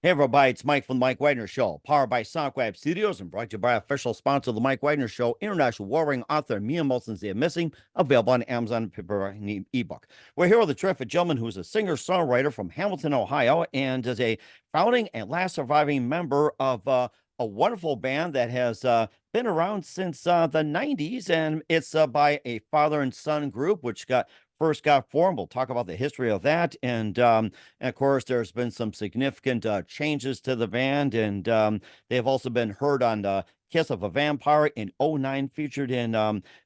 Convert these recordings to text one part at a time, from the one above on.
Hey everybody, it's Mike from the Mike Wagner Show, powered by Songwriter Studios and brought to you by official sponsor of the Mike Wagner Show, international warring author Mia Molson's The Missing, available on Amazon and ebook. We're here with a terrific gentleman who's a singer-songwriter from Hamilton, Ohio, and is a founding and last surviving member of a wonderful band that has been around since the 90s, and it's by a father and son group, which first got formed. We'll talk about the history of that. And of course, there's been some significant changes to the band. And they've also been heard on Kiss of a Vampire in '09, featured in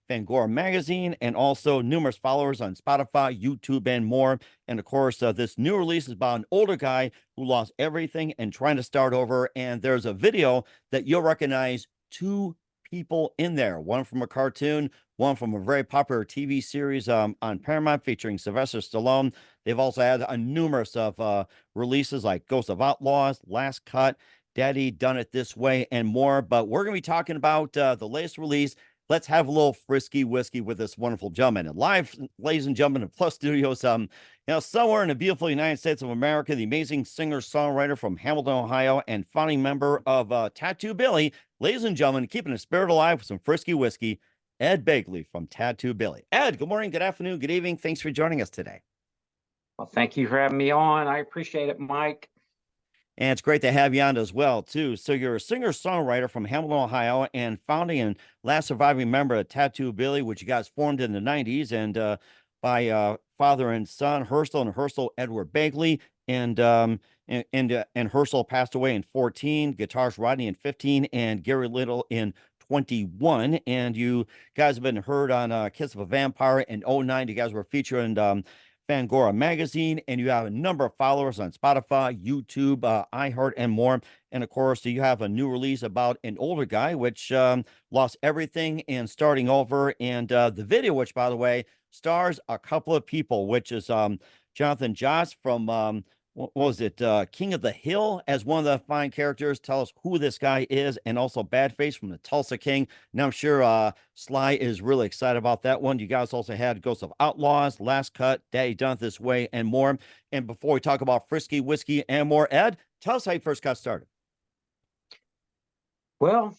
Fangoria magazine, and also numerous followers on Spotify, YouTube, and more. And of course, this new release is about an older guy who lost everything and trying to start over. And there's a video that you'll recognize two people in there, one from a cartoon, one from a very popular TV series on Paramount featuring Sylvester Stallone. They've also had a numerous of releases like Ghost of Outlaws, Last Cut, Daddy Done It This Way, and more. But we're going to be talking about the latest release. Let's have a little Frisky Whiskey with this wonderful gentleman. And live, ladies and gentlemen, in Plus Studios, somewhere in the beautiful United States of America, the amazing singer-songwriter from Hamilton, Ohio, and founding member of Tattoo Billy. Ladies and gentlemen, keeping the spirit alive with some Frisky Whiskey, Ed Begley from Tattoo Billy. Ed, good morning, good afternoon, good evening. Thanks for joining us today. Well, thank you for having me on. I appreciate it, Mike. And it's great to have you on as well, too. So you're a singer-songwriter from Hamilton, Ohio, and founding and last surviving member of Tattoo Billy, which you guys formed in the 90s, and by father and son, Herschel Edward Begley. And Herschel passed away in 14, guitarist Rodney in 15, and Gary Little in 21. And you guys have been heard on Kiss of a Vampire in '09. You guys were featured in Fangoria magazine, and you have a number of followers on Spotify, YouTube, iHeart, and more. And of course, you have a new release about an older guy which lost everything and starting over. And the video, which by the way stars a couple of people, which is Jonathan Joss from what was it, King of the Hill, as one of the fine characters. Tell us who this guy is, and also Badface from the Tulsa King. Now I'm sure Sly is really excited about that one. You guys also had Ghost of Outlaws, Last Cut, Daddy Done It This Way, and more. And before we talk about Frisky Whiskey and more, Ed, tell us how you first got started. Well,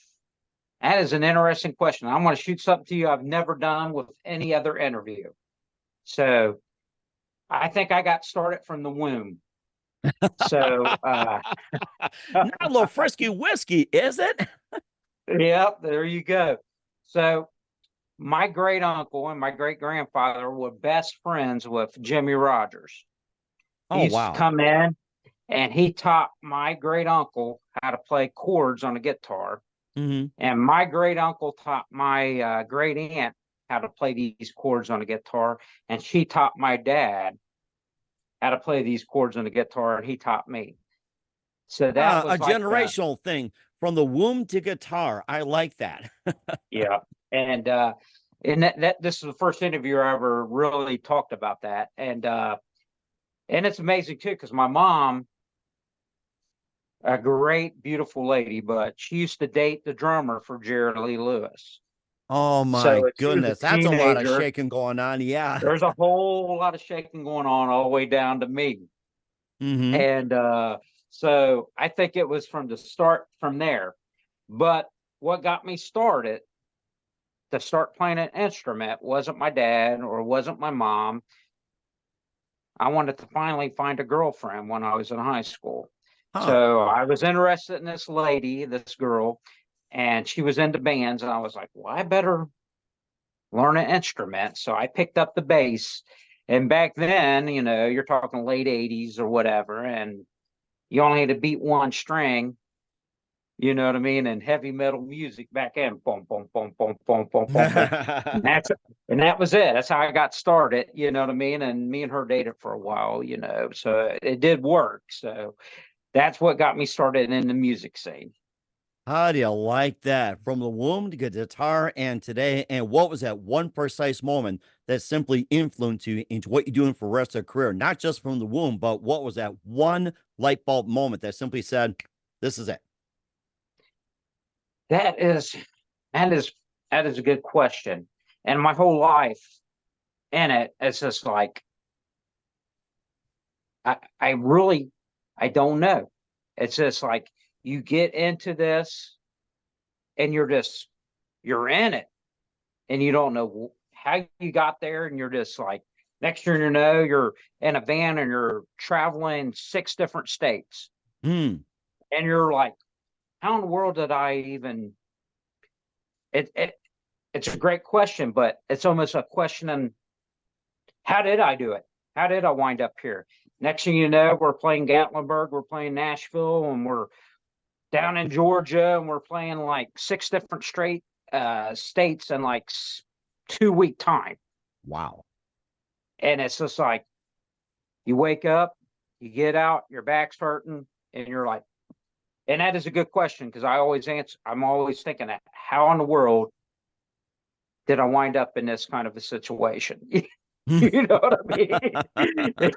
that is an interesting question. I'm going to shoot something to you I've never done with any other interview. So I think I got started from the womb. So not a little Frisky Whiskey, is it? Yep, there you go. So my great uncle and my great grandfather were best friends with Jimmy Rogers. He used to come in, and he taught my great uncle how to play chords on a guitar. And my great uncle taught my great aunt how to play these chords on a guitar, and she taught my dad how to play these chords on the guitar, and he taught me. So that was a generational thing from the womb to guitar. I like that. Yeah. And that this is the first interview I ever really talked about that. And it's amazing too, because my mom, a great, beautiful lady, but she used to date the drummer for Jerry Lee Lewis. Oh my goodness, that's a lot of shaking going on. Yeah, there's a whole lot of shaking going on all the way down to me. And so I think it was from the start from there. But what got me started to start playing an instrument wasn't my dad or wasn't my mom. I wanted to finally find a girlfriend when I was in high school. So I was interested in this lady, this girl, and she was into bands, and I was like, well, I better learn an instrument. So I picked up the bass. And back then, you know, you're talking late 80s or whatever, and you only had to beat one string, you know what I mean? And heavy metal music back then, boom, boom, boom, boom, boom, boom, boom. And that was it. That's how I got started, you know what I mean? And me and her dated for a while, you know, so it did work. So that's what got me started in the music scene. How do you like that? From the womb to guitar and today. And what was that one precise moment that simply influenced you into what you're doing for the rest of your career? Not just from the womb, but what was that one light bulb moment that simply said, this is it? That is a good question. And my whole life in it, it's just like, I don't know. It's just like you get into this and you're in it, and you don't know how you got there, and you're just like, next thing you know, you're in a van and you're traveling 6 different states. Mm. And you're like, how in the world did I even it's a great question, but it's almost a question on how did I do it? How did I wind up here? Next thing you know, we're playing Gatlinburg, we're playing Nashville, and we're down in Georgia, and we're playing like 6 different straight states in like 2-week time. Wow. And it's just like, you wake up, you get out, your back's hurting, and you're like, and that is a good question, because I'm always thinking that, how in the world did I wind up in this kind of a situation? You know what I mean?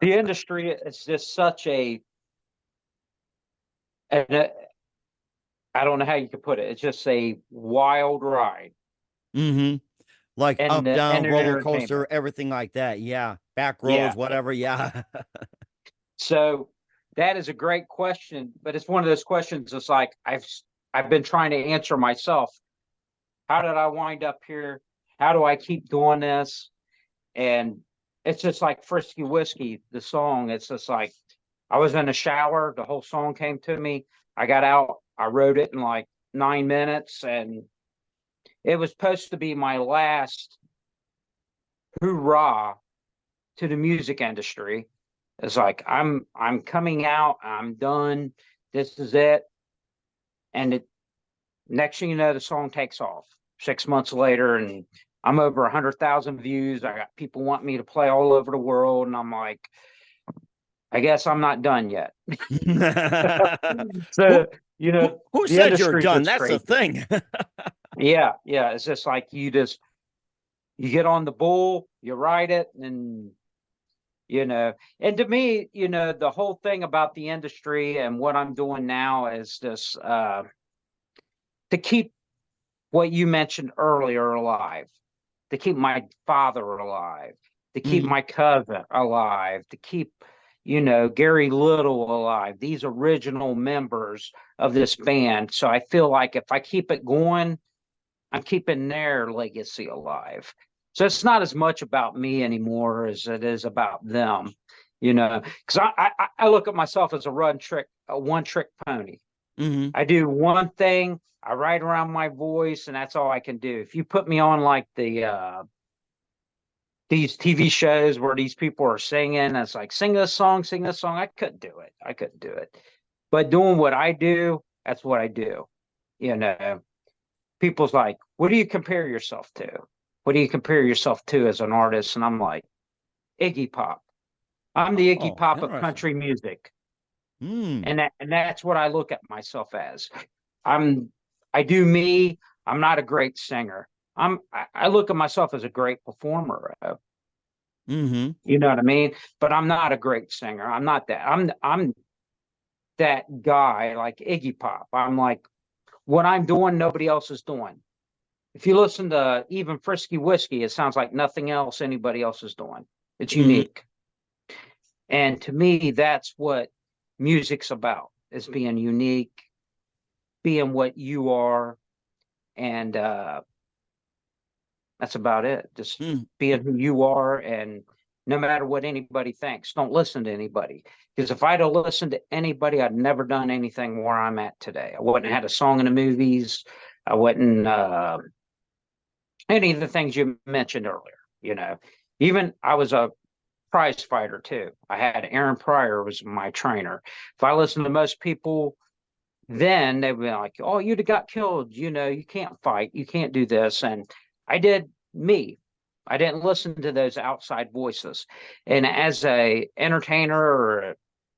The industry is just such I don't know how you could put it. It's just a wild ride. Mm-hmm. Like And up, down, an roller entertainment. coaster, everything like that. Yeah. Back Yeah. roads, whatever. Yeah. So that is a great question, but it's one of those questions that's like, I've been trying to answer myself. How did I wind up here? How do I keep doing this? And it's just like Frisky Whisky, the song. It's just like, I was in the shower, the whole song came to me. I got out, I wrote it in like 9 minutes, and it was supposed to be my last hoorah to the music industry. It's like, I'm coming out, I'm done, this is it. And next thing you know, the song takes off 6 months later, and I'm over 100,000 views. I got people wanting me to play all over the world, and I'm like, I guess I'm not done yet. So, who the said you're industry done? gets That's the crazy. thing. Yeah. It's just like, you get on the bull, you ride it, and and to me, the whole thing about the industry and what I'm doing now is just to keep what you mentioned earlier alive, to keep my father alive, to keep my cousin alive, to keep, Gary Little alive, these original members of this band. So I feel like if I keep it going, I'm keeping their legacy alive. So it's not as much about me anymore as it is about them, because I look at myself as a one trick pony. Mm-hmm. I do one thing, I write around my voice, and that's all I can do. If you put me on like these TV shows where these people are singing, it's like, sing this song, I couldn't do it. But doing what I do, that's what I do. People's like, what do you compare yourself to? What do you compare yourself to as an artist? And I'm like, Iggy Pop. I'm the Iggy Oh, Pop of interesting. country music. Mm. And that's what I look at myself as. I do me. I'm not a great singer. I look at myself as a great performer. Mm-hmm. You know what I mean? But I'm not a great singer. I'm not that. I'm that guy like Iggy Pop. I'm like, what I'm doing, nobody else is doing. If you listen to even Frisky Whisky, it sounds like nothing else anybody else is doing. It's unique. And to me, that's what music's about, is being unique, being what you are. And that's about it. Just being who you are. And no matter what anybody thinks, don't listen to anybody. Because if I'd have listened to anybody, I'd never done anything where I'm at today. I wouldn't have had a song in the movies. I wouldn't any of the things you mentioned earlier. Even I was a prize fighter too. I had Aaron Pryor was my trainer. If I listened to most people then, they'd be like, oh, you'd have got killed. You can't fight. You can't do this. And I did me. I didn't listen to those outside voices. And as a entertainer or an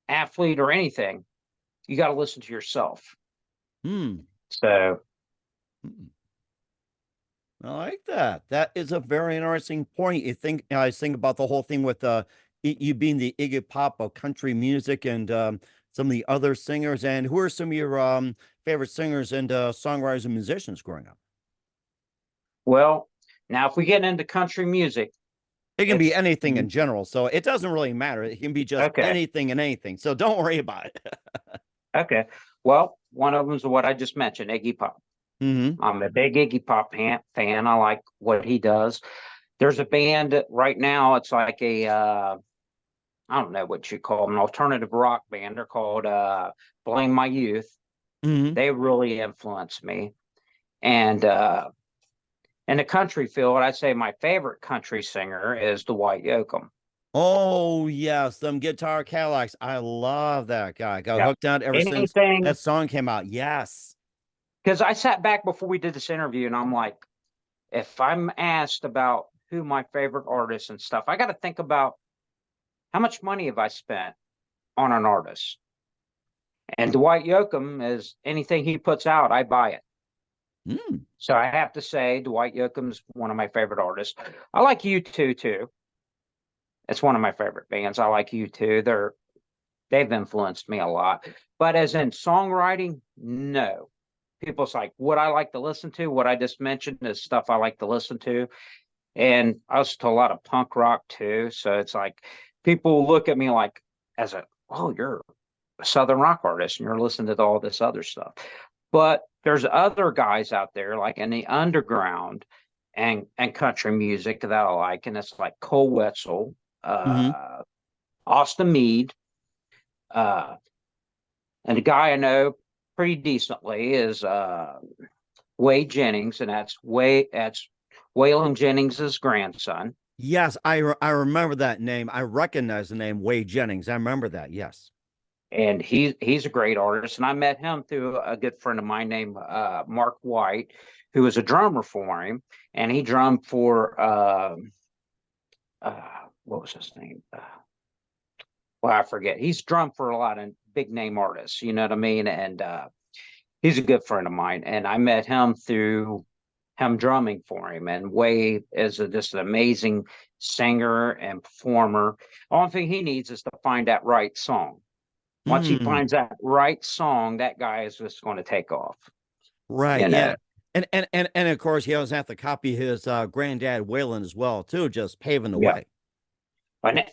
athlete or anything, you got to listen to yourself. So I like that. That is a very interesting point. I was thinking about the whole thing with you being the Iggy Pop of country music, and some of the other singers. And who are some of your favorite singers and songwriters and musicians growing up? well, now if we get into country music, It can be anything in general, so it doesn't really matter. It can be just okay. anything and anything. So don't worry about it. Okay. Well, one of them is what I just mentioned, Iggy Pop. Mm-hmm. I'm a big Iggy Pop fan. I like what he does. There's a band right now. It's like a I don't know what you call them, an alternative rock band. They're called Blame My Youth. Mm-hmm. They really influenced me. And in the country field, I'd say my favorite country singer is Dwight Yoakam. Oh yes, them guitar Cadillacs. I love that guy. Got Yeah. hooked on it ever since Anything, that song came out. Yes. because I sat back before we did this interview and I'm like, if I'm asked about who my favorite artists and stuff, I got to think about how much money have I spent on an artist. And Dwight Yoakam is anything he puts out, I buy it. Mm. So I have to say, Dwight Yoakam's one of my favorite artists. I like U2 too. It's one of my favorite bands. I like U2. They've influenced me a lot. But as in songwriting, no. People's like, what I like to listen to, what I just mentioned is stuff I like to listen to. And I listen to a lot of punk rock too. So it's like people look at me like as oh, you're a Southern rock artist and you're listening to all this other stuff. But there's other guys out there like in the underground and country music that I like, and it's like Cole Wetzel, Mm-hmm. Austin Meade, uh, and the guy I know pretty decently is Wade Jennings, and that's Waylon Jennings' grandson. Yes, I remember that name. I recognize the name Wade Jennings. I remember that. Yes. And he's a great artist. And I met him through a good friend of mine named Mark White, who was a drummer for him, and he drummed for what was his name? Well, I forget. He's drummed for a lot of big name artists. You know what I mean? And he's a good friend of mine. And I met him through him drumming for him. And Wade is just an amazing singer and performer. Only thing he needs is to find that right song. Once he Mm. finds that right song, that guy is just going to take off. Right. You Yeah. know. And of course he always have to copy his granddad Waylon as well, too, just paving the Yeah. way.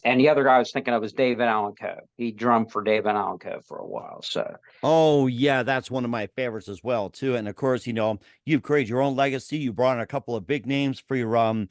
And the other guy I was thinking of was David Allen Coe. He drummed for David Allen Coe for a while. So Oh yeah, that's one of my favorites as well too. And of course, you've created your own legacy. You brought in a couple of big names for your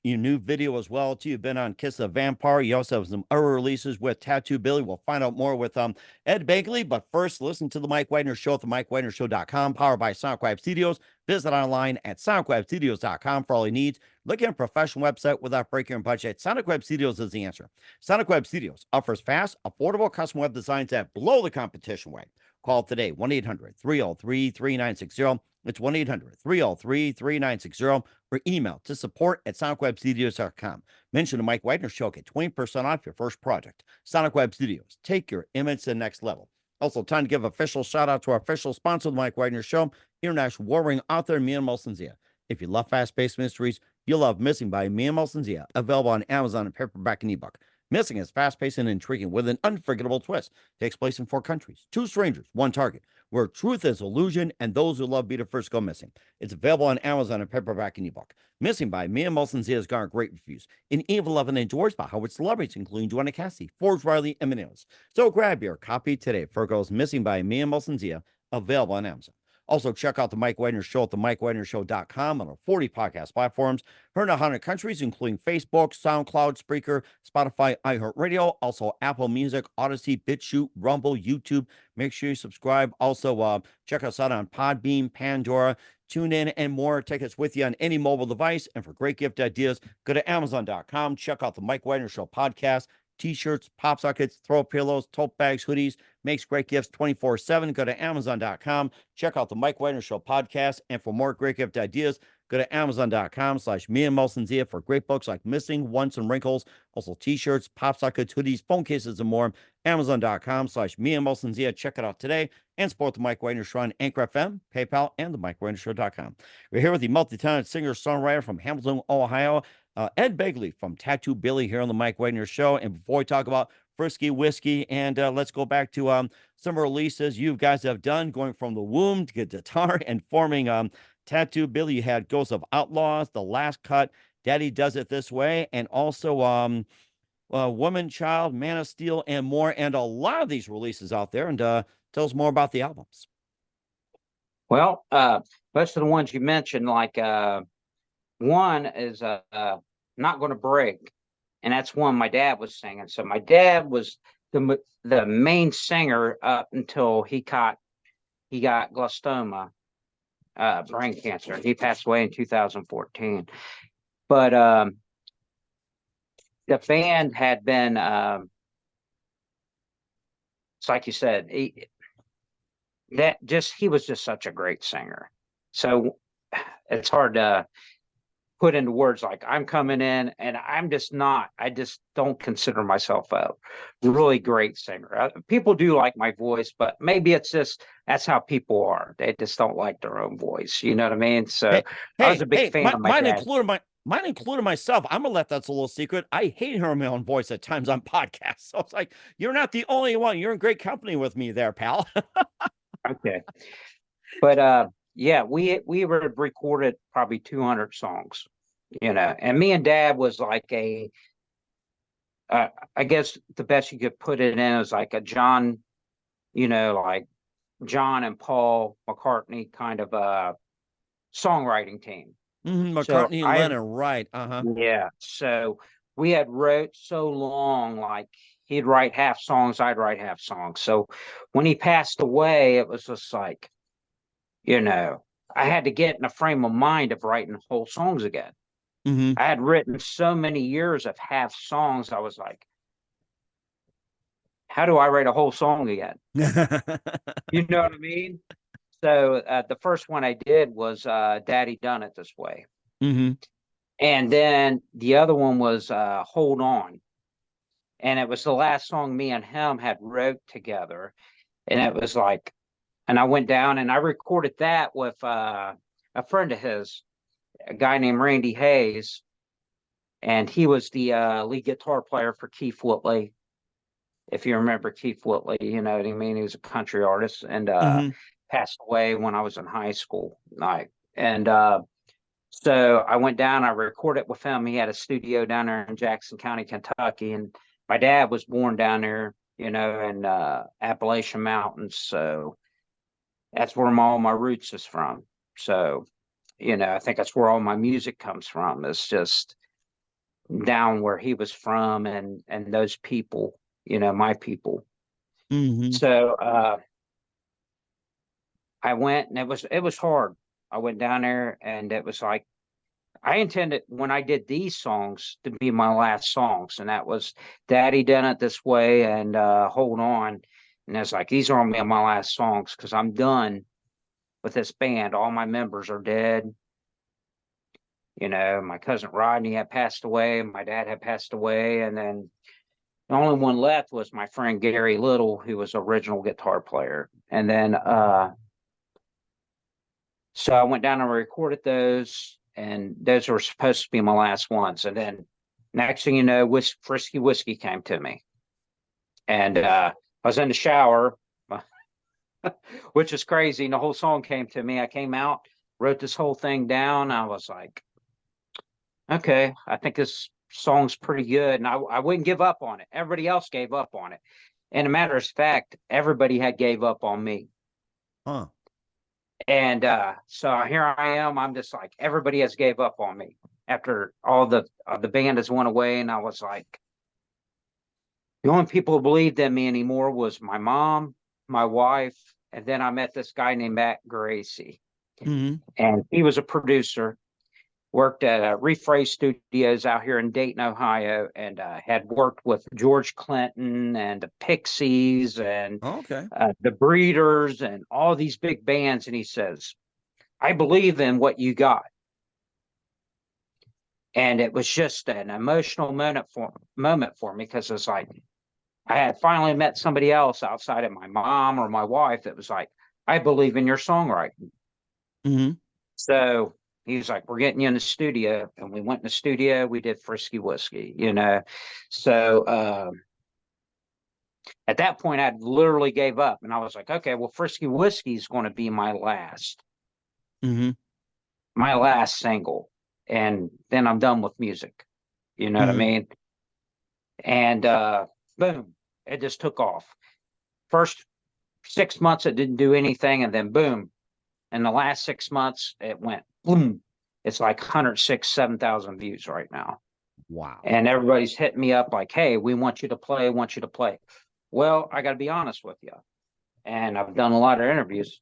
new video as well too. You've been on Kiss the Vampire. You also have some other releases with Tattoo Billy. We'll find out more with Ed Begley. But first, listen to the Mike Wagner Show at the MikeWagnerShow.com, powered by SoundCloud Studios. Visit online at SoundCloudStudios.com for all your needs. Look at a professional website without breaking your budget. Sonic Web Studios is the answer. Sonic Web Studios offers fast, affordable custom web designs that blow the competition away. Call today, 1-800-303-3960. It's 1-800-303-3960, or email to support@sonicwebstudios.com. Mention the Mike Wagner Show, get 20% off your first project. Sonic Web Studios, take your image to the next level. Also, time to give official shout out to our official sponsor of the Mike Wagner Show, international warring author Mia Molson-Zia. If you love fast-paced mysteries, you'll love Missing by Mia Molson-Zia, available on Amazon in paperback and ebook. Missing is fast-paced and intriguing with an unforgettable twist. Takes place in 4 countries, 2 strangers, 1 target, where truth is illusion and those who love be the first go missing. It's available on Amazon in paperback and ebook. Missing by Mia Molson-Zia has garnered great reviews. An Evil 11 enjoys by Howard celebrities, including Joanna Cassidy, Forbes Riley, and Manelas. So grab your copy today. Virgo's Missing by Mia Molson-Zia, available on Amazon. Also, check out the Mike Wagner Show at the MikeWagnerShow.com on our 40 podcast platforms. Heard in 100 countries, including Facebook, SoundCloud, Spreaker, Spotify, iHeartRadio, also Apple Music, Odyssey, BitChute, Rumble, YouTube. Make sure you subscribe. Also, check us out on Podbean, Pandora, TuneIn, and more. Take us with you on any mobile device. And for great gift ideas, go to Amazon.com. Check out the Mike Wagner Show podcast. T-shirts, pop sockets, throw pillows, tote bags, hoodies, makes great gifts 24/7. Go to Amazon.com. Check out the Mike Wagner Show podcast. And for more great gift ideas, go to Amazon.com/Mia Molson-Zia for great books like Missing, Once and Wrinkles. Also T-shirts, pop sockets, hoodies, phone cases, and more. Amazon.com/Mia Molson-Zia. Check it out today and support the Mike Wagner Show on Anchor FM, PayPal, and the MikeWagnerShow.com. We're here with the multi-talented singer-songwriter from Hamilton, Ohio, Ed Begley from Tattoo Billy here on the Mike Wagner Show. And before we talk about Frisky Whisky, and let's go back to some releases you guys have done, going from the womb to guitar and forming Tattoo Billy. You had Ghosts of Outlaws, The Last Cut, Daddy Does It This Way, and also Woman, Child, Man of Steel, and more, and a lot of these releases out there. And tell us more about the albums. Well, most of the ones you mentioned, like one is Not Gonna Break, and that's one my dad was singing. So my dad was the main singer up until he got glioblastoma, brain cancer. He passed away in 2014. But the band had been, it's like you said, he was just such a great singer. So it's hard to put into words. Like, I'm coming in and I just don't consider myself a really great singer. People do like my voice, but maybe it's just, that's how people are. They just don't like their own voice. You know what I mean? So I was a big fan of my dad. Mine included myself. I'm gonna let that's a little secret. I hate hearing my own voice at times on podcasts. So it's like, you're not the only one. You're in great company with me there, pal. Okay. But yeah, we were recorded probably 200 songs, and me and Dad was like I guess the best you could put it in is like a John, like John and Paul McCartney kind of a songwriting team. McCartney and Lennon, right? Yeah. So we had wrote so long, like he'd write half songs, I'd write half songs. So when he passed away, it was just like, I had to get in a frame of mind of writing whole songs again. I had written so many years of half songs. I was like, how do I write a whole song again? You know what I mean? So the first one I did was Daddy Done It This Way. And then the other one was Hold On. And it was the last song me and him had wrote together. And it was like, and I went down and I recorded that with a friend of his, a guy named Randy Hayes. And he was the lead guitar player for Keith Whitley. If you remember Keith Whitley, you know what I mean? He was a country artist and passed away when I was in high school. And so I went down, I recorded with him. He had a studio down there in Jackson County, Kentucky. And my dad was born down there, in Appalachian Mountains. So that's where all my roots is from. So, I think that's where all my music comes from. It's just down where he was from and those people, my people. So I went and it was hard. I went down there and it was like, I intended when I did these songs to be my last songs, and that was Daddy Done It This Way and Hold On. And it's like, these are my last songs because I'm done with this band. All my members are dead. My cousin Rodney had passed away, my dad had passed away, and then the only one left was my friend Gary Little, who was original guitar player. And then so I went down and recorded those, and those were supposed to be my last ones. And then next thing you know, Frisky Whisky came to me. And I was in the shower, which is crazy. And the whole song came to me. I came out, wrote this whole thing down. I was like, okay, I think this song's pretty good. And I wouldn't give up on it. Everybody else gave up on it. And a matter of fact, everybody had gave up on me. And so here I am. I'm just like, everybody has gave up on me after all the band has went away. And I was like, the only people who believed in me anymore was my mom, my wife, and then I met this guy named Matt Gracie. And he was a producer, worked at Rephrase Studios out here in Dayton, Ohio, and had worked with George Clinton and the Pixies and the Breeders and all these big bands. And he says, I believe in what you got. And it was just an emotional moment for me because it's like, I had finally met somebody else outside of my mom or my wife that was like, I believe in your songwriting. So he was like, we're getting you in the studio. And we went in the studio. We did Frisky Whisky, So at that point, I literally gave up. And I was like, okay, well, Frisky Whisky is going to be my last single. and then I'm done with music. You know what I mean? And boom, it just took off. First 6 months, it didn't do anything, and then boom, in the last 6 months, it went boom. It's like 106, 7,000 views right now. Wow. And everybody's hitting me up like, hey, we want you to play, want you to play. Well, I got to be honest with you. And I've done a lot of interviews.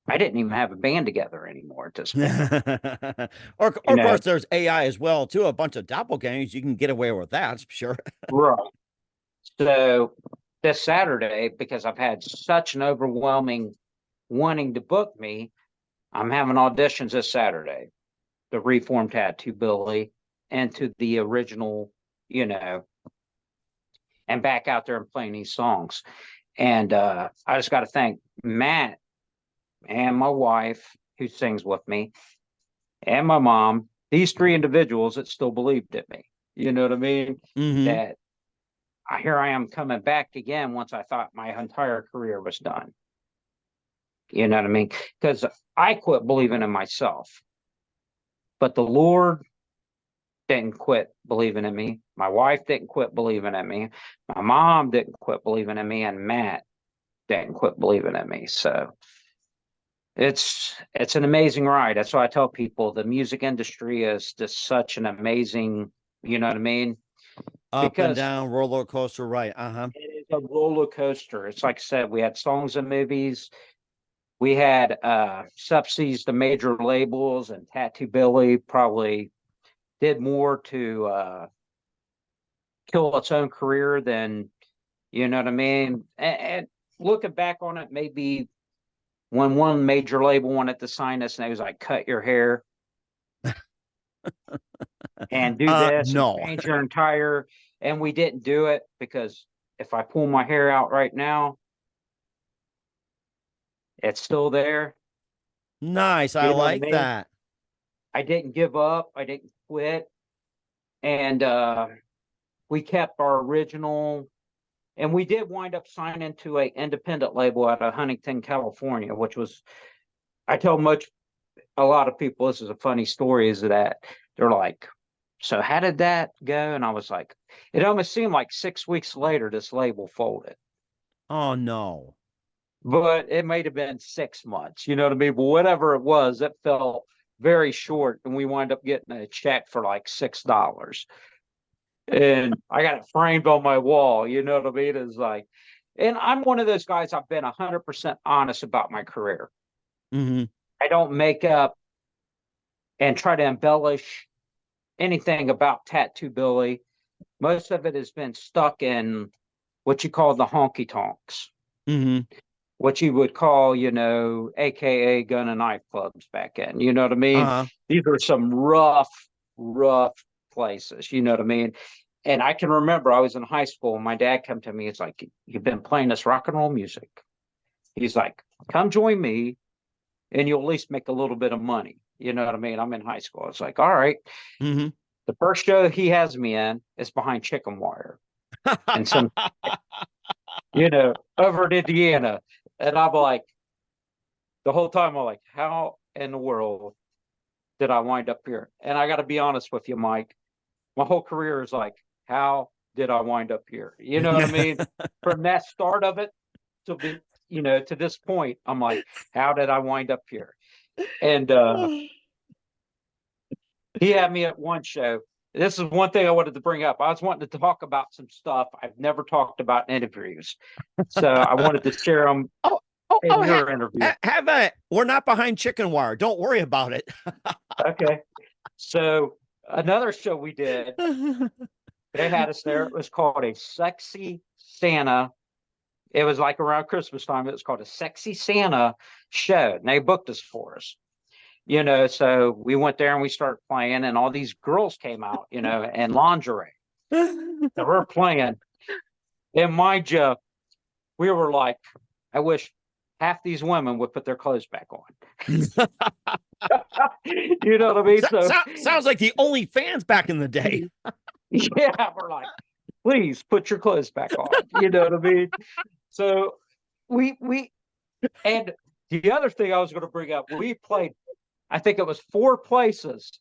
I didn't even have a band together anymore at this point. Or of course, there's AI as well, too. A bunch of doppelgangers. You can get away with that, sure. Right. So this Saturday, because I've had such an overwhelming wanting to book me, I'm having auditions this Saturday. The Reformed Tattoo Billy and to the original, you know, and back out there and playing these songs. And I just got to thank Matt and my wife, who sings with me, and my mom, these three individuals that still believed in me. You know what I mean? That here I am coming back again once I thought my entire career was done. You know what I mean? Because I quit believing in myself. But the Lord didn't quit believing in me. My wife didn't quit believing in me. My mom didn't quit believing in me. And Matt didn't quit believing in me. So it's an amazing ride. That's why I tell people the music industry is just such an amazing, you know what I mean? Up and down roller coaster, right? It is a roller coaster. It's like I said, we had songs and movies. We had subsidies to major labels, and Tattoo Billy probably did more to kill its own career than, you know what I mean? And looking back on it, maybe when one major label wanted to sign us and they was like, cut your hair and do this and no. change your entire, and we didn't do it because if I pull my hair out right now, it's still there. Nice. I like that. I didn't give up. I didn't quit. And we kept our original, and we did wind up signing to an independent label out of Huntington, California, which was, I tell a lot of people, this is a funny story, is that they're like, so how did that go? And I was like, it almost seemed like 6 weeks later, this label folded. Oh, no. But it might have been 6 months, you know what I mean? But whatever it was, it felt very short. And we wind up getting a check for like $6. And I got it framed on my wall, you know what I mean? It's like, and I'm one of those guys, I've been 100% honest about my career. I don't make up and try to embellish anything about Tattoo Billy. Most of it has been stuck in what you call the honky tonks, what you would call, you know, AKA gun and knife clubs back in, you know what I mean? These are some rough places, you know what I mean? And I can remember I was in high school and my dad came to me, it's like, you've been playing this rock and roll music. He's like, come join me and you'll at least make a little bit of money. You know what I mean? I'm in high school. It's like, all right. The first show he has me in is behind chicken wire and some, you know, over in Indiana. And I'm like, the whole time I'm like, how in the world did I wind up here? And I got to be honest with you, Mike, my whole career is like, how did I wind up here? You know what I mean? From that start of it to be, you know, to this point, I'm like, how did I wind up here? And he had me at one show. This is one thing I wanted to bring up. I was wanting to talk about some stuff I've never talked about in interviews. So I wanted to share them in your interview. We're not behind chicken wire. Don't worry about it. Okay. So another show we did, they had us there. It was called a Sexy Santa. It was like around Christmas time. It was called a Sexy Santa show. And they booked us for us. You know, so we went there and we started playing, and all these girls came out, you know, in lingerie. So we're playing. And mind you, we were like, I wish half these women would put their clothes back on. You know what I mean? Sounds like the only fans back in the day. Yeah, we're like, please put your clothes back on. You know what I mean? So we and the other thing I was going to bring up, we played, I think it was 4 places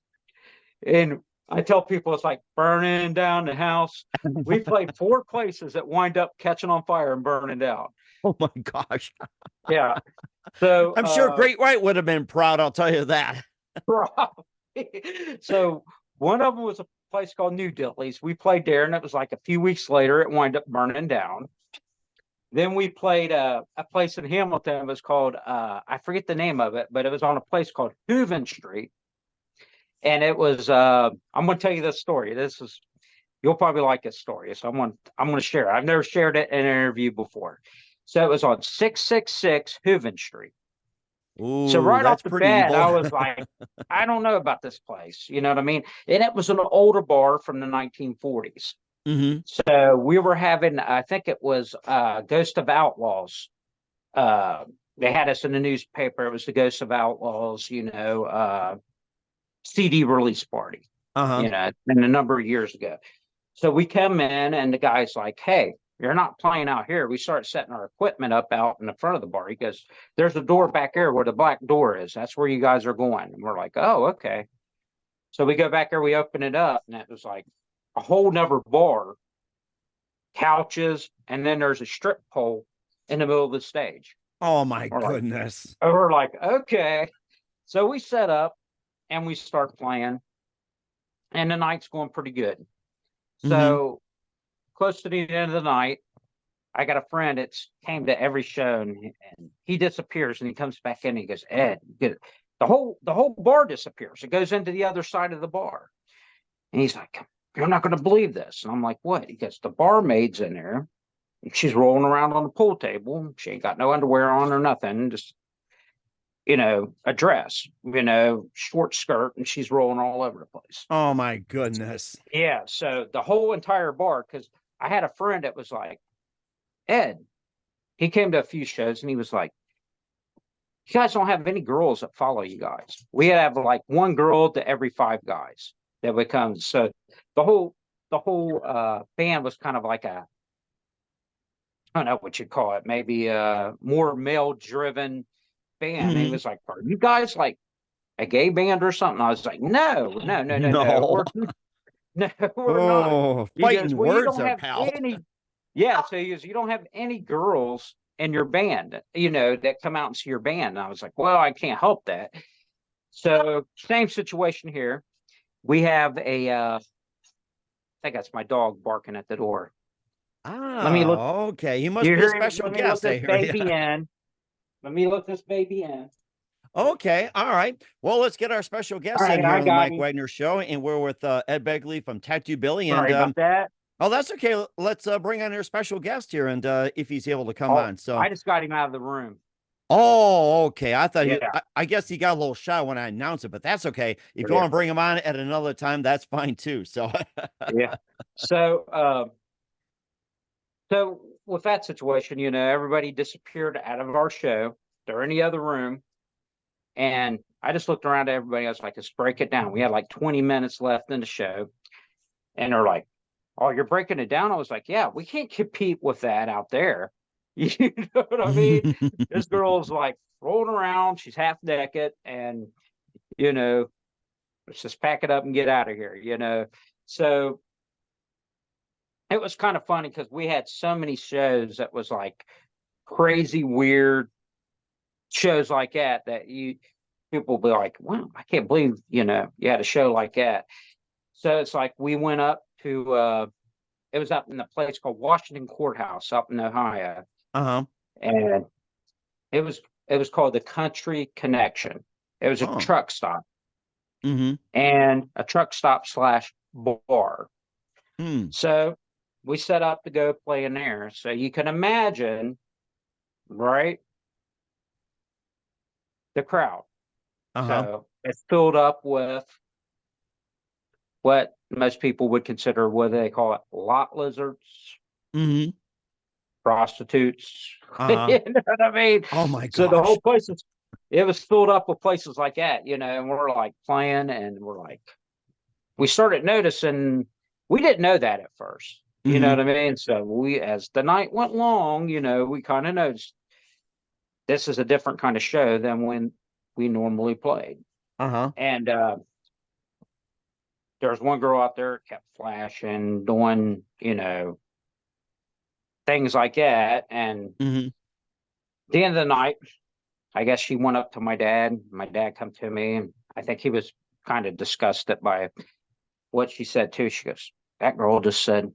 And I tell people it's like burning down the house. We played 4 places that wind up catching on fire and burning down. Oh my gosh. Yeah. So I'm sure Great White would have been proud, I'll tell you that. so one of them was a place called New Dilly's. We played there, and it was like a few weeks later, it wound up burning down. Then we played a place in Hamilton. It was called, I forget the name of it, but it was on a place called Hooven Street. And it was, I'm going to tell you this story. You'll probably like this story. So I'm going to share it. I've never shared it in an interview before. So it was on 666 Hooven Street. Ooh, So right off that's the pretty bat, evil. I was like, I don't know about this place. You know what I mean? And it was an older bar from the 1940s. Mm-hmm. So we were having, I think it was Ghost of Outlaws. They had us in the newspaper. It was the Ghost of Outlaws, CD release party, Uh-huh. and a number of years ago. So we come in, and the guy's like, hey, you're not playing out here. We start setting our equipment up out in the front of the bar. He goes, there's a door back there where the black door is. That's where you guys are going. And we're like, oh, okay. So we go back there, we open it up, and it was like a whole nother bar, couches, and then there's a strip pole in the middle of the stage. Oh my We're goodness. we're like, okay. So we set up and we start playing, and the night's going pretty good. So close to the end of the night, I got a friend that's came to every show, and he disappears, and he comes back in, and he goes, Ed, the whole bar disappears. It goes into the other side of the bar. And he's like, you're not going to believe this. And I'm like, what? He goes, the barmaid's in there, and she's rolling around on the pool table. She ain't got no underwear on or nothing, just, a dress, short skirt, and she's rolling all over the place. Oh my goodness. Yeah. So the whole entire bar, because I had a friend that was like, Ed, he came to a few shows, and he was like, you guys don't have any girls that follow you guys. We have like one girl to every 5 guys that would come. So the whole band was kind of like I don't know what you call it, maybe a more male driven band. And he was like, are you guys like a gay band or something? I was like, no. No. We're not. Oh, He goes, fighting well, you words don't there, have pal. any. Yeah. So he goes, you don't have any girls in your band, that come out and see your band. And I was like, well, I can't help that. So same situation here. We have I think that's my dog barking at the door. Let me look. Okay. He must You be a hear him? special Let me look guest, I this hear you. baby in. Let me look this baby in. Okay. All right. Well, let's get our special guest All right, in here I on the got Mike him. Wagner Show. And we're with Ed Begley from Tattoo Billy. Sorry And about that. oh, that's okay. Let's bring on our special guest here, and if he's able to come Oh, on. So I just got him out of the room. oh, okay. I thought Yeah. I guess he got a little shy when I announced it, but that's okay. If you Yeah. want to bring him on at another time, that's fine too. So Yeah. So so with that situation, everybody disappeared out of our show. They're in the other room. And I just looked around at everybody. I was like, let's break it down. We had like 20 minutes left in the show. And they're like, oh, you're breaking it down? I was like, yeah, we can't compete with that out there. You know what I mean? This girl's like rolling around. She's half naked. And, let's just pack it up and get out of here. So it was kind of funny because we had so many shows that was like crazy, weird shows like that people will be like, wow, I can't believe, you had a show like that. So it's like we went up to it was up in a place called Washington Courthouse up in Ohio. And it was called the Country Connection. It was a truck stop. And a truck stop / bar. So we set up to go play in there. So you can imagine, right? The crowd. So it's filled up with what most people would consider, what they call it, lot lizards, prostitutes. You know what I mean? Oh my gosh. So the whole place it was filled up with places like that, and we're like playing, and we're like, we started noticing, we didn't know that at first. You know what I mean? So as the night went long, we kind of noticed this is a different kind of show than when we normally played. And there was one girl out there kept flashing, doing, things like that. And Mm-hmm. at the end of the night, I guess she went up to my dad. My dad come to me, and I think he was kind of disgusted by what she said too. She goes, "That girl just said,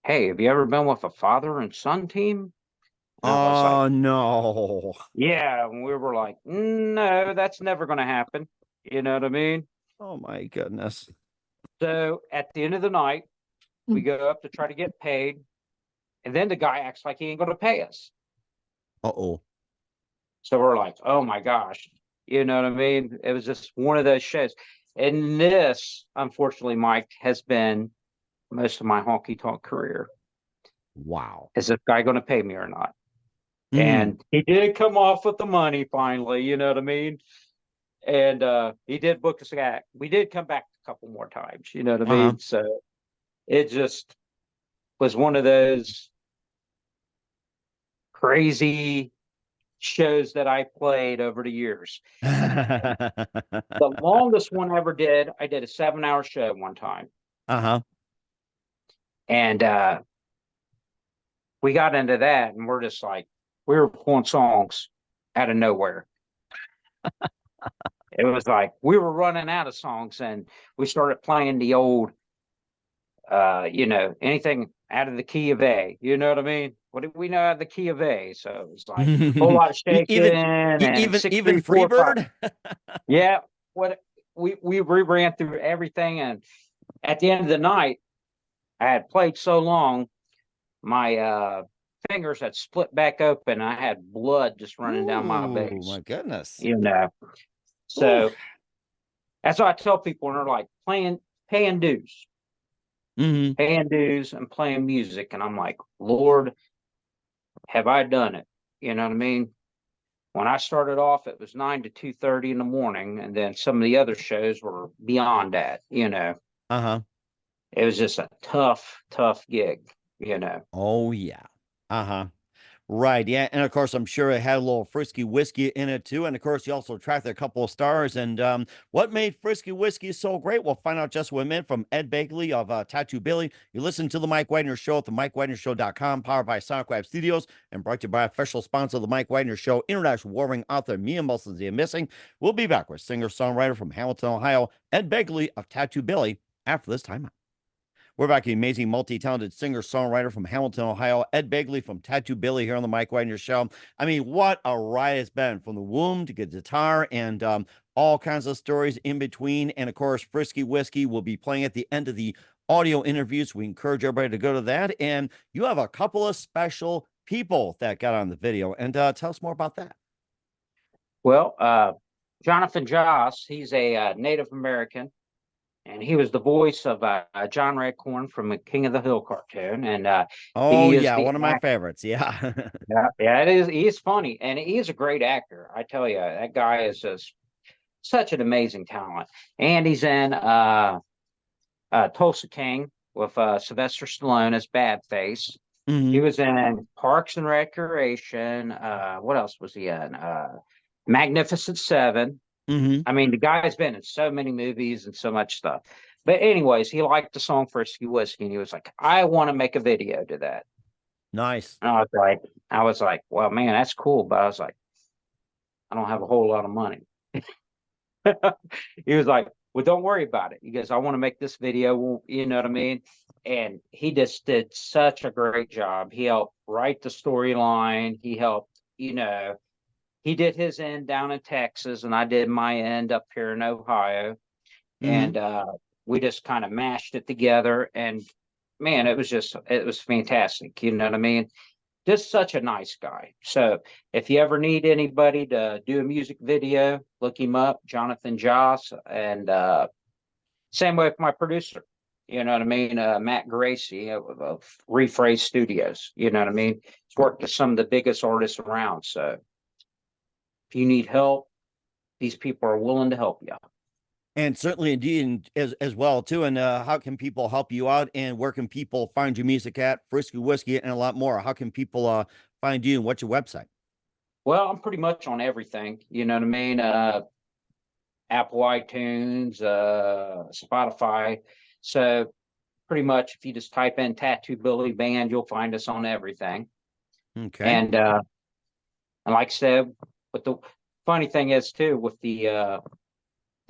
'Hey, have you ever been with a father and son team?'" And I was like, Oh no. "Yeah." And we were like, "No, that's never going to happen." You know what I mean? Oh my goodness. So at the end of the night, we go up to try to get paid. And then the guy acts like he ain't going to pay us. Uh-oh. So we're like, oh my gosh. You know what I mean? It was just one of those shows. And this, unfortunately, Mike, has been most of my honky tonk career. Wow. Is this guy going to pay me or not? Mm-hmm. And he did come off with the money finally, you know what I mean? And he did book us back. We did come back a couple more times, you know what I Uh-huh. mean? So it just was one of those crazy shows that I played over the years. The longest one I ever did, I did a 7-hour show one time. Uh-huh. And we got into that, and we're just like, we were pulling songs out of nowhere. It was like we were running out of songs, and we started playing the old, anything out of the key of A. You know what I mean? What did we know out of the key of A? So it was like a whole lot of shaking Even and six, even three, four, five. Freebird? Yeah, what we ran through everything, and at the end of the night, I had played so long, my fingers had split back open. I had blood just running down my Ooh, base, my goodness. you know. Ooh. So that's what I tell people, and they're like paying dues, Mm-hmm. paying dues, and playing music, and I'm like, Lord, have I done it? You know what I mean? When I started off, it was 9 to 2:30 in the morning, and then some of the other shows were beyond that. Uh-huh. It was just a tough, tough gig. Oh yeah. Uh-huh. Right. Yeah. And of course, I'm sure it had a little Frisky Whiskey in it too. And of course, you also tracked a couple of stars. And what made Frisky Whiskey so great? We'll find out just in a minute from Ed Begley of Tattoo Billy. You listen to The Mike Wagner Show at the MikeWagnerShow.com, powered by Sonic Web Studios, and brought to you by official sponsor of The Mike Wagner Show, international warring author Mia Mulson's Missing. We'll be back with singer-songwriter from Hamilton, Ohio, Ed Begley of Tattoo Billy after this timeout. We're back to the amazing, multi-talented singer-songwriter from Hamilton, Ohio, Ed Begley from Tattoo Billy here on the Mike Wagner Show. I mean, what a ride it's been from the womb to get guitar and all kinds of stories in between. And of course, Frisky Whiskey will be playing at the end of the audio interviews. We encourage everybody to go to that. And you have a couple of special people that got on the video. And tell us more about that. Well, Jonathan Joss, he's a Native American, and he was the voice of John Redcorn from the King of the Hill cartoon, and Oh, he is yeah, the one of my actor. favorites. Yeah. Yeah, it is. He is funny, and he is a great actor. I tell you, that guy is just such an amazing talent. And he's in Tulsa King with Sylvester Stallone as Badface. He Hmm. was in Parks and Recreation. What else was he in? Magnificent Seven. Hmm. I mean, the guy's been in so many movies and so much stuff. But anyways, he liked the song Frisky Whiskey, and he was like, "I want to make a video to that." Nice. And I was like, "Well, man, that's cool," but I was like, "I don't have a whole lot of money." He was like, "Well, don't worry about it." He goes, "I want to make this video." You know what I mean? And he just did such a great job. He helped write the storyline. He helped, he did his end down in Texas, and I did my end up here in Ohio. Hmm. And we just kind of mashed it together. And man, it was fantastic. You know what I mean? Just such a nice guy. So if you ever need anybody to do a music video, look him up, Jonathan Joss. And same way with my producer. You know what I mean? Matt Gracie of Rephrase Studios. You know what I mean? He's worked with some of the biggest artists around. So if you need help, these people are willing to help you. And certainly indeed, and as well too. And how can people help you out? And where can people find your music at? Frisky Whiskey and a lot more. How can people find you? And what's your website? Well, I'm pretty much on everything. You know what I mean? Apple iTunes, Spotify. So pretty much if you just type in Tattoo Billy Band, you'll find us on everything. Okay. And like I said, but the funny thing is too, with the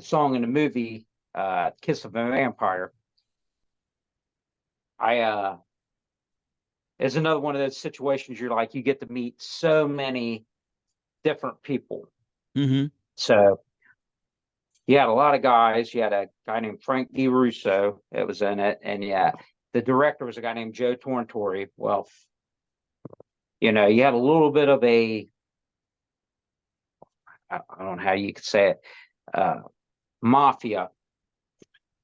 song in the movie, Kiss of a Vampire, it's another one of those situations you're like, you get to meet so many different people. So you had a lot of guys. You had a guy named Frank DiRusso that was in it. And yeah, the director was a guy named Joe Tornatore. Well, you know, you had a little bit of a, I don't know how you could say it, mafia.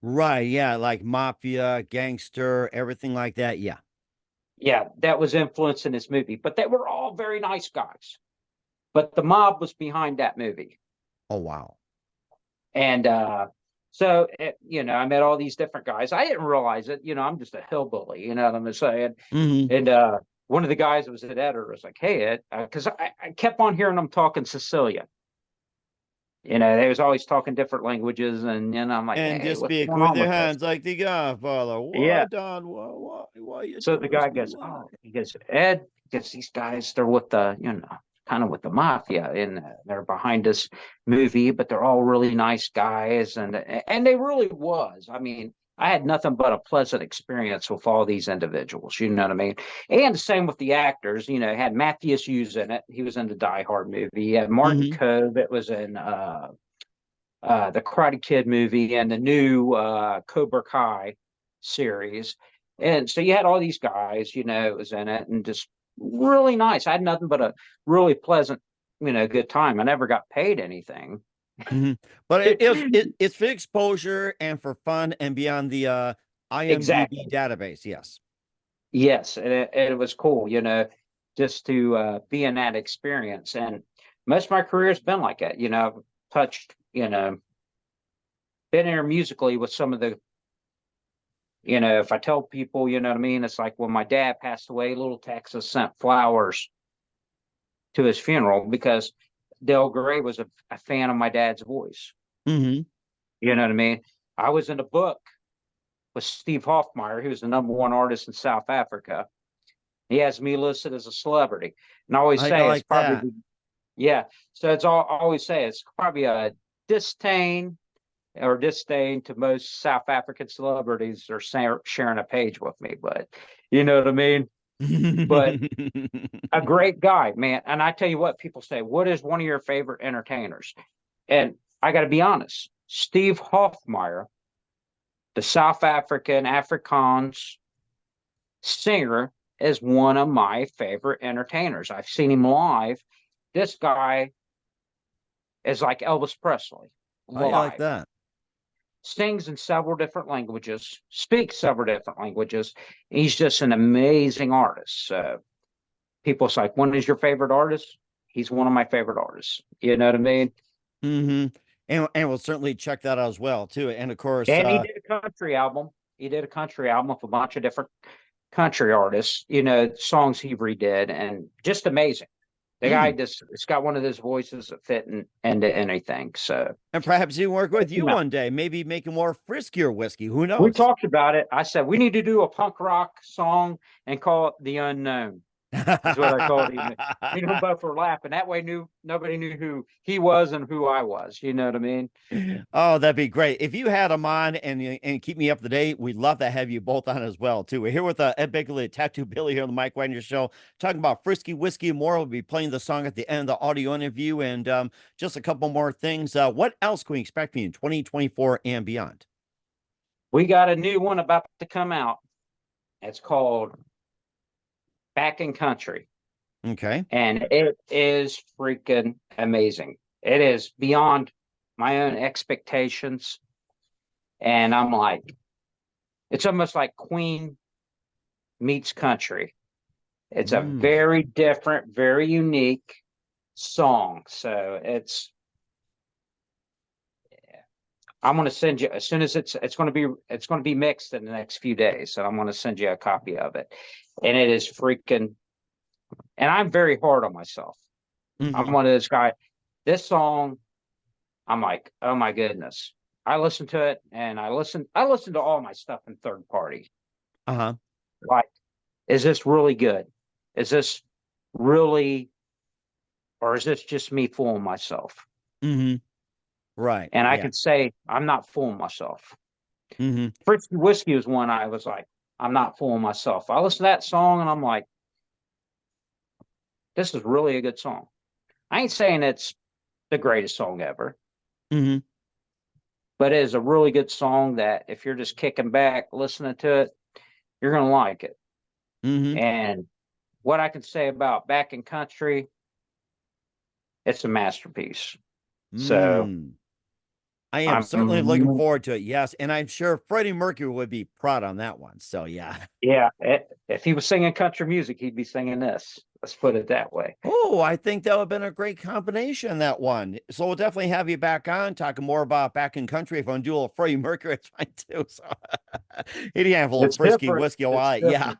Right. Yeah. Like mafia, gangster, everything like that. Yeah. Yeah, that was influencing this movie. But they were all very nice guys. But the mob was behind that movie. Oh, wow. And so, you know, I met all these different guys. I didn't realize it. You know, I'm just a hillbilly, you know what I'm saying? And one of the guys that was an editor was like, hey, Ed, because I kept on hearing them talking Sicilian. You know, they was always talking different languages. And, you know, I'm like, And hey, just what's speak going with on their with this? hands like the Godfather. Yeah. Why, Don? Why you So the doing this guy to me? goes, Why? oh, he goes, Ed, because these guys, they're with the, you know, kind of with the mafia, and they're behind this movie, but they're all really nice guys, and they really was. I mean, I had nothing but a pleasant experience with all these individuals. You know what I mean? And the same with the actors. You know, had Matthias Hughes in it. He was in the Die Hard movie. You had Martin Kove that was in the Karate Kid movie and the new Cobra Kai series. And so you had all these guys, you know, it was in it, and just really nice. I had nothing but a really pleasant, you know, good time. I never got paid anything. But it's for exposure and for fun and beyond the IMDb Exactly. database. Yes. Yes, and it was cool, you know, just to be in that experience. And most of my career has been like that. You know, I've touched, you know, been there musically with some of the, you know, if I tell people, you know what I mean, it's like when my dad passed away, Little Texas sent flowers to his funeral because Del Grey was a fan of my dad's voice. You know what I mean? I was in a book with Steve Hoffmeyer, who's the #1 artist in South Africa. He has me listed as a celebrity. And I always I say it's like probably, that. yeah. So it's all, I always say it's probably a disdain to most South African celebrities are sharing a page with me, but you know what I mean? But a great guy, man. And I tell you what, people say, what is one of your favorite entertainers? And I got to be honest, Steve Hoffmeyer, the South African Afrikaans singer, is one of my favorite entertainers. I've seen him live. This guy is like Elvis Presley I like live. that. Sings in several different languages, speaks several different languages. He's just an amazing artist. So people's like, when is your favorite artist? He's one of my favorite artists. You know what I mean? And we'll certainly check that out as well too. And of course, And he did a country album. He did a country album with a bunch of different country artists, you know, songs he redid, and just amazing. The guy just, it's got one of those voices that fit into anything. So, and perhaps he work with you you know, one day, maybe making more friskier whiskey. Who we knows? talked about it. I said, we need to do a punk rock song and call it The Unknown. Is what I told him. Me and him both were laughing. That way nobody knew who he was and who I was. You know what I mean? Oh, that'd be great. If you had them on and keep me up to date, we'd love to have you both on as well, too. We're here with Ed Begley, Tattoo Billy here on the Mike Wagner Show, talking about Frisky Whiskey and more. We'll be playing the song at the end of the audio interview. And just a couple more things. What else can we expect from you in 2024 and beyond? We got a new one about to come out. It's called Back in Country. Okay. And it is freaking amazing. It is beyond my own expectations. And I'm like, it's almost like Queen meets country. It's a very different, very unique song. So I'm going to send you, as soon as it's going to be mixed in the next few days. So I'm going to send you a copy of it. And it is freaking, and I'm very hard on myself. I'm one of those guys. This song I'm like, oh my goodness. I listened to it and I listened to all my stuff in third party. Uh-huh. Like, is this really good? Is this really, or is this just me fooling myself? Mm-hmm. Right. And I Yeah. could say, I'm not fooling myself. Mm-hmm. Frisky Whisky was one I was like, I'm not fooling myself. I listened to that song and I'm like, this is really a good song. I ain't saying it's the greatest song ever, Mm-hmm. but it is a really good song that if you're just kicking back, listening to it, you're going to like it. Mm-hmm. And what I can say about Back in Country, it's a masterpiece. So Mm. I am I'm, certainly looking forward to it. Yes. And I'm sure Freddie Mercury would be proud on that one. So yeah. yeah, if he was singing country music, he'd be singing this. Let's put it that way. Oh, I think that would have been a great combination, that one. So we'll definitely have you back on talking more about Back in Country. If I want to do a little Freddie Mercury, it's fine too. So any handful of It's Frisky different. Whiskey a It's while. Yeah.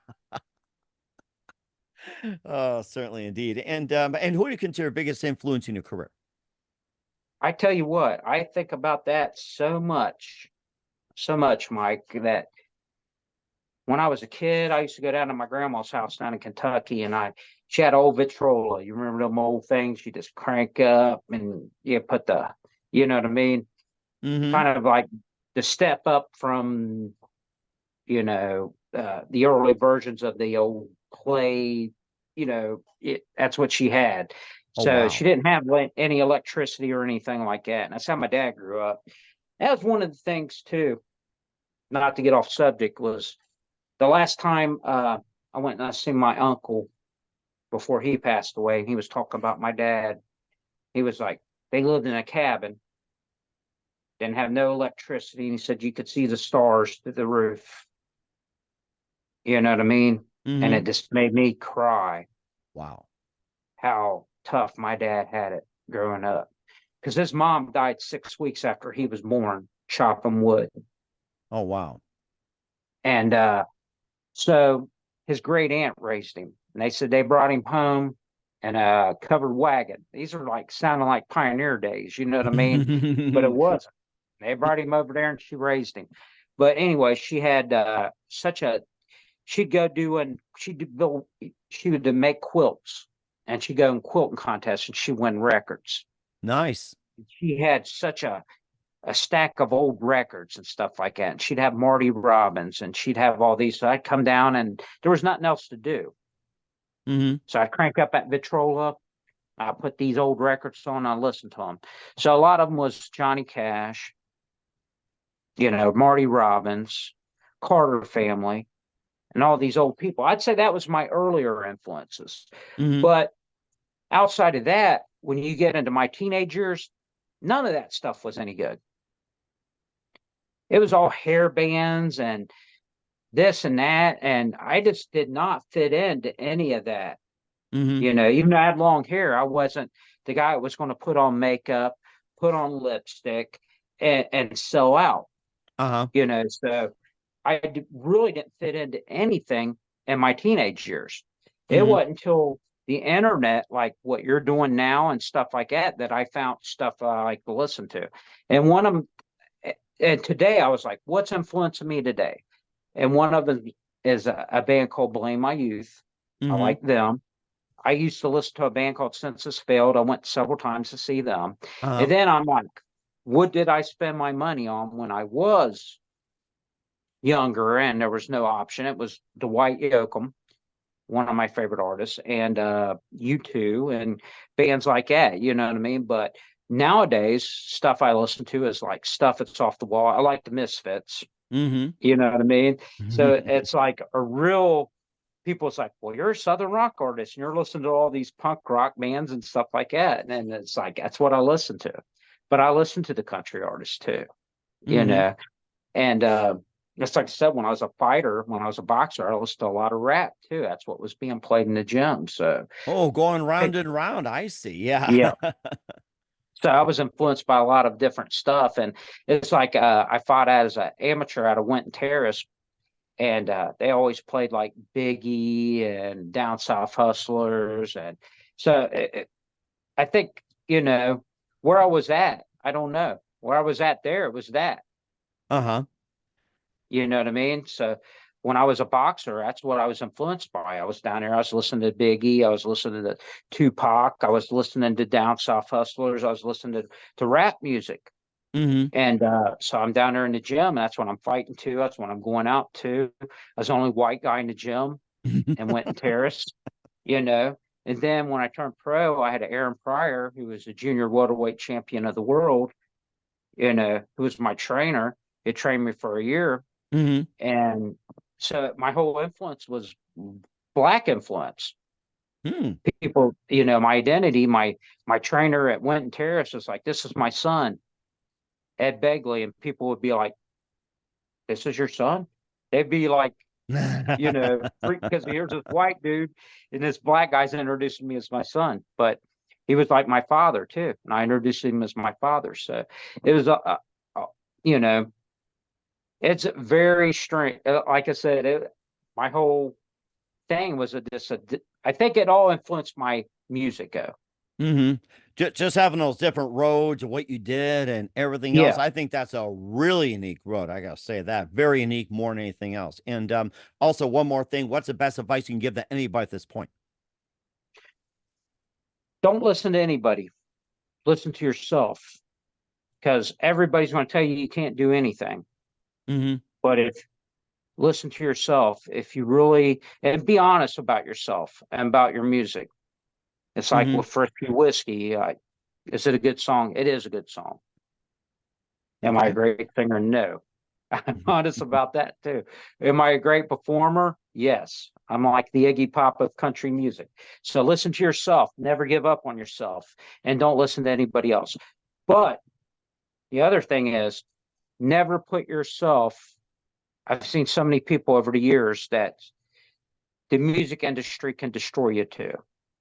different. Oh, certainly indeed. And who do you consider biggest influence in your career? I tell you what, I think about that so much, Mike, that when I was a kid, I used to go down to my grandma's house down in Kentucky, and she had old Victrola. You remember them old things? You just crank up and you put you know what I mean? Mm-hmm. Kind of like the step up from, the early versions of the old play. That's what she had. Oh, So she wow. didn't have any electricity or anything like that. And that's how my dad grew up. That was one of the things too, not to get off subject, was the last time I went and I seen my uncle before he passed away, and he was talking about my dad. He was like, they lived in a cabin, didn't have no electricity, and he said you could see the stars through the roof. You know what I mean? And Mm-hmm. it just made me cry Wow. how tough my dad had it growing up. Because his mom died 6 weeks after he was born, chopping wood. Oh, wow. And so his great aunt raised him. And they said they brought him home in a covered wagon. These are like sounding like pioneer days, you know what I mean? But it wasn't. They brought him over there and she raised him. But anyway, she had she'd go doing, she would make quilts, and she'd go in quilting contests and she'd win records. Nice. She had such a stack of old records and stuff like that. And she'd have Marty Robbins and she'd have all these. So I'd come down and there was nothing else to do. Mm-hmm. So I'd crank up that Vitrola. I put these old records on and I listened to them. So a lot of them was Johnny Cash, Marty Robbins, Carter Family, and all these old people. I'd say that was my earlier influences. Mm-hmm. But outside of that, when you get into my teenage years, none of that stuff was any good. It was all hair bands and this and that. And I just did not fit into any of that. Mm-hmm. Even though I had long hair, I wasn't the guy that was going to put on makeup, put on lipstick, and sell out. Uh-huh. So really didn't fit into anything in my teenage years. It Mm-hmm. wasn't until the internet, like what you're doing now and stuff like that, that I found stuff I like to listen to. And one of them, and today I was like, what's influencing me today? And one of them is a band called Blame My Youth. I Mm-hmm. like them. I used to listen to a band called Census Failed. I went several times to see them. Uh-huh. And then I'm like, what did I spend my money on when I was younger and there was no option? It was Dwight Yoakam, one of my favorite artists, and U2 and bands like that, you know what I mean? But nowadays, stuff I listen to is like stuff that's off the wall. I like the Misfits, Mm-hmm. you know what I mean? So it's like a real people's like, well, you're a Southern rock artist and you're listening to all these punk rock bands and stuff like that. And it's like, that's what I listen to. But I listen to the country artists too, you Mm-hmm. know. And just like I said, when I was a fighter, when I was a boxer, I listened to a lot of rap too. That's what was being played in the gym. So, Oh, going round and round. I see. Yeah. yeah. So I was influenced by a lot of different stuff. And it's like I fought as an amateur out of Winton Terrace, and they always played like Biggie and Down South Hustlers. And so I think, where I was at, I don't know. Where I was at there, it was that. Uh-huh. You know what I mean? So when I was a boxer, that's what I was influenced by. I was down there, I was listening to Biggie, I was listening to Tupac, I was listening to Down South Hustlers, I was listening to rap music. Mm-hmm. And so I'm down there in the gym. That's what I'm fighting to. That's what I'm going out to. I was the only white guy in the gym and went and terraced, you know. And then when I turned pro, I had Aaron Pryor, who was a junior welterweight champion of the world, who was my trainer. He trained me for a year. Mm-hmm. And so my whole influence was Black influence. Mm. People, my identity, my trainer at Winton Terrace was like, this is my son, Ed Begley. And people would be like, this is your son? They'd be like, because here's this white dude and this Black guy's introducing me as my son. But he was like my father too. And I introduced him as my father. So it was, it's very strange. Like I said, my whole thing was I think it all influenced my music. Mm-hmm. Just having those different roads and what you did and everything else. Yeah. I think that's a really unique road. I gotta say that. Very unique more than anything else. And also one more thing, what's the best advice you can give to anybody at this point? Don't listen to anybody. Listen to yourself. Because everybody's going to tell you can't do anything. Mm-hmm. But listen to yourself, if you really, and be honest about yourself and about your music. It's like Mm-hmm. with Frisky Whisky. Is it a good song? It is a good song. Am I a Okay. great singer? No. I'm honest about that too. Am I a great performer? Yes. I'm like the Iggy Pop of country music. So listen to yourself. Never give up on yourself, and don't listen to anybody else. But the other thing is, never put yourself. I've seen so many people over the years that the music industry can destroy you too.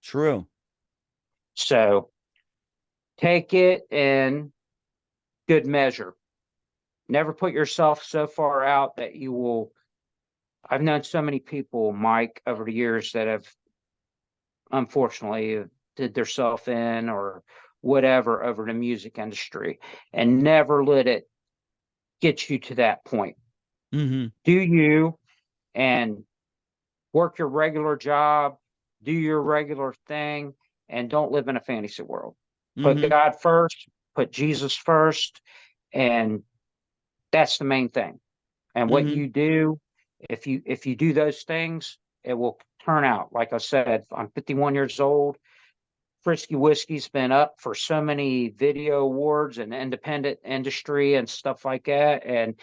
True. So take it in good measure. Never put yourself so far out that you will. I've known so many people, Mike, over the years that have unfortunately did themselves in or whatever over the music industry, and never let it get you to that point. Mm-hmm. Do you and work your regular job, do your regular thing, and don't live in a fantasy world. Put Mm-hmm. God first, put Jesus first, and that's the main thing. And what Mm-hmm. you do, if you do those things, it will turn out. Like I said, I'm 51 years old. Frisky Whiskey's been up for so many video awards and independent industry and stuff like that. And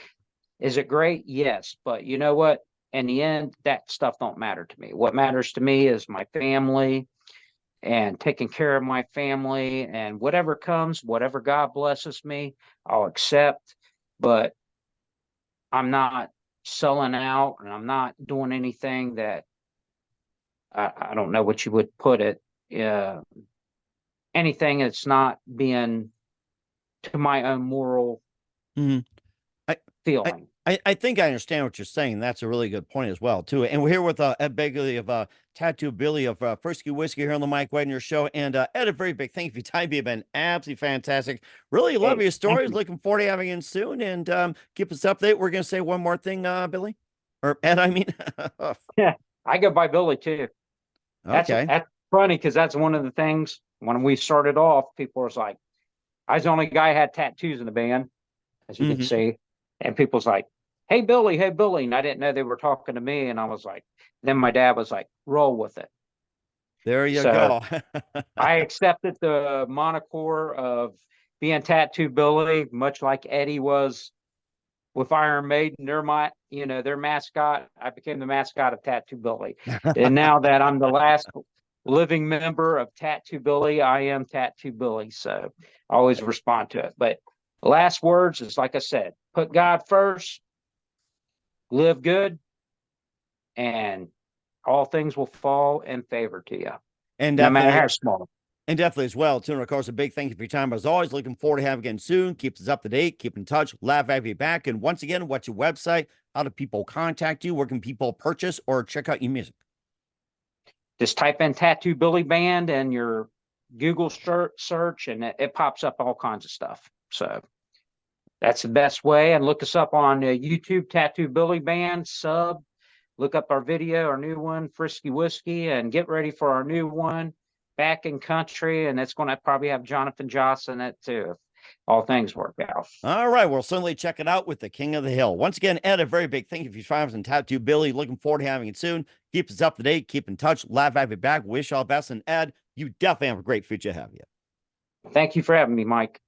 is it great? Yes. But you know what? In the end, that stuff don't matter to me. What matters to me is my family and taking care of my family, and whatever comes, whatever God blesses me, I'll accept. But I'm not selling out, and I'm not doing anything that I don't know what you would put it. Anything that's not being to my own moral Mm-hmm. I, I, feeling. I think I understand what you're saying. That's a really good point as well, too. And we're here with Ed Begley of Tattoo Billy of Frisky Whiskey here on the Mike Wagner Show. And Ed, a very big thank you for your time. You've been absolutely fantastic. Really love Hey, your thank stories. you. Looking forward to having you in soon. And keep us updated. We're going to say one more thing, Billy. Or Ed, I mean. Yeah, I go by Billy too. Okay. That's funny because that's one of the things when we started off, people was like, I was the only guy who had tattoos in the band, as you can Mm-hmm. see. And people's like, hey Billy, hey Billy. And I didn't know they were talking to me. And I was like, then my dad was like, roll with it. There you So go. I accepted the moniker of being Tattoo Billy, much like Eddie was with Iron Maiden. Their mascot. I became the mascot of Tattoo Billy. And now that I'm the last living member of Tattoo Billy, I am Tattoo Billy. So I always respond to it. But last words is like I said, put God first, live good, and all things will fall in favor to you, And no matter definitely. how small. And definitely as well, too. And of course, a big thank you for your time. As always, looking forward to having you again soon. Keep us up to date. Keep in touch. Laugh have you back. And once again, what's your website? How do people contact you? Where can people purchase or check out your music? Just type in Tattoo Billy Band and your Google search, and it pops up all kinds of stuff. So that's the best way. And look us up on YouTube, Tattoo Billy Band, sub. Look up our video, our new one, Frisky Whisky, and get ready for our new one, Back in Country. And it's going to probably have Jonathan Joss in it too, if all things work out. All right. We'll certainly check it out with the King of the Hill. Once again, Ed, a very big thank you for your time and Tattoo Billy. Looking forward to having it soon. Keep us up to date. Keep in touch. Laugh, have you back. Wish all best. And Ed, you definitely have a great future ahead of you. Thank you for having me, Mike.